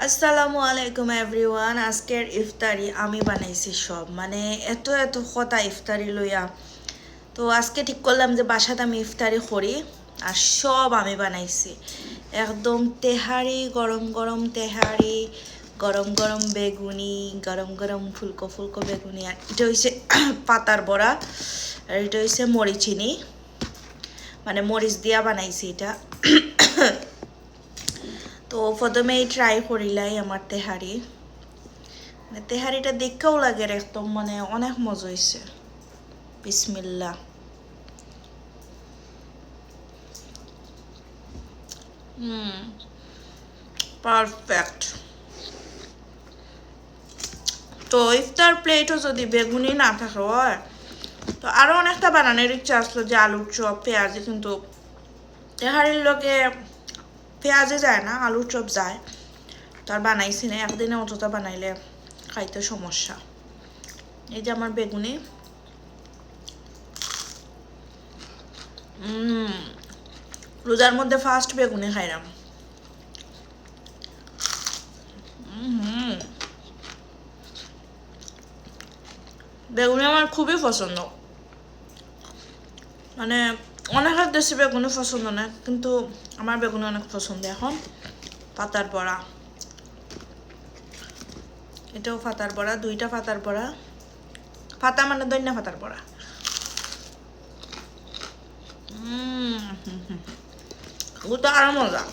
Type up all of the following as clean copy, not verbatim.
আসসালামু আলাইকুম এভরিওয়ান। আজকের ইফতারি আমি বানাইছি সব, মানে এত এত কথা ইফতারি লইয়া। তো আজকে ঠিক করলাম যে বাসাতে আমি ইফতারি করি, আর সব আমি বানাইছি। একদম তেহারি, গরম গরম তেহারি, গরম গরম বেগুনি, গরম গরম ফুলকো ফুলকো বেগুনি, আর এটা হয়েছে পাতার বড়া, আর এটা হয়েছে মরিচিনি, মানে মরিচ দিয়া বানাইছি এটা। তো প্রথমেই ট্রাই করিলাই আমার তেহারি, মানে তেহারিটা দেখেও লাগে একদম, মানে অনেক মজা হয়েছে। বিসমিল্লাহ। পারফেক্ট। তো ইফতার প্লেটও যদি বেগুনি না থাকে হয়, তো আরও অনেকটা বানানোর ইচ্ছা আসলো, যে আলুর চপ পেঁয়াজে, কিন্তু তেহারির লোকে পেঁয়াজে যায় না, আলুর চপ যায়। তো আর বানাইছি না, একদিনে অতটা বানাইলে খাইতে সমস্যা। এই যে আমার বেগুনি, রোজার মধ্যে ফার্স্ট বেগুনি খাইলাম। বেগুনি আমার খুবই পছন্দ, মানে অনেকের দেশে বেগুনি পছন্দ না, কিন্তু আমার বেগুনি অনেক পছন্দ। এখন পাতার বড়া, এটাও পাতার বড়া, দুইটা পাতার বড়া। পাতা মানে দইনা পাতার বড়া। ওটা আরো মজা।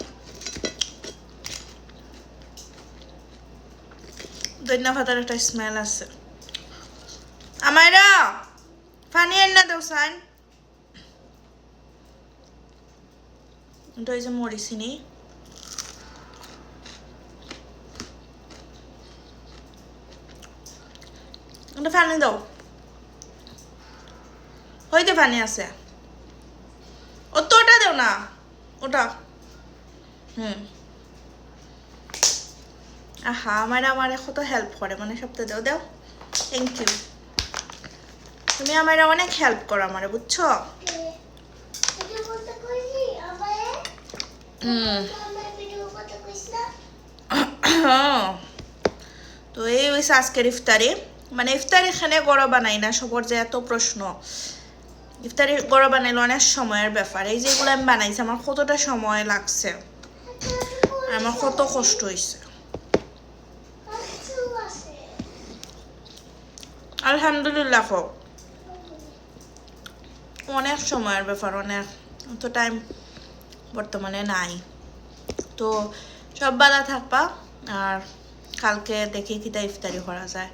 দইনা পাতার একটা স্মেল আছে। আমায়রা পানি এনে দাও সাইন। এটা হয়েছে মরিচিনি, এটা পানি দাও, হইতে পানি আছে। ও তো ওটা দেও না, ওটা। আহা, আমার কত হেল্প করে, মানে সপ্তাহে দাও দাও। থ্যাংক ইউ, তুমি আমার অনেক হেল্প করো আমারে, বুঝছো? তো এই হয়েছে আজকের ইফতারি। মানে ইফতারি এখানে গড় বানাই না, সবর যে এত প্রশ্ন। ইফতারি গড় বানাইলে অনেক সময়ের ব্যাপার। এই যেগুলো আমি বানাইছি, আমার কতটা সময় লাগছে, আমার কত কষ্ট হয়েছে। আলহামদুলিল্লাহ, অনেক সময়ের ব্যাপার, অনেক, তো টাইম বর্তমানে নাই। তো সব বাধা থাকবা, আর কালকে দেখি কিতা ইফতারি করা যায়।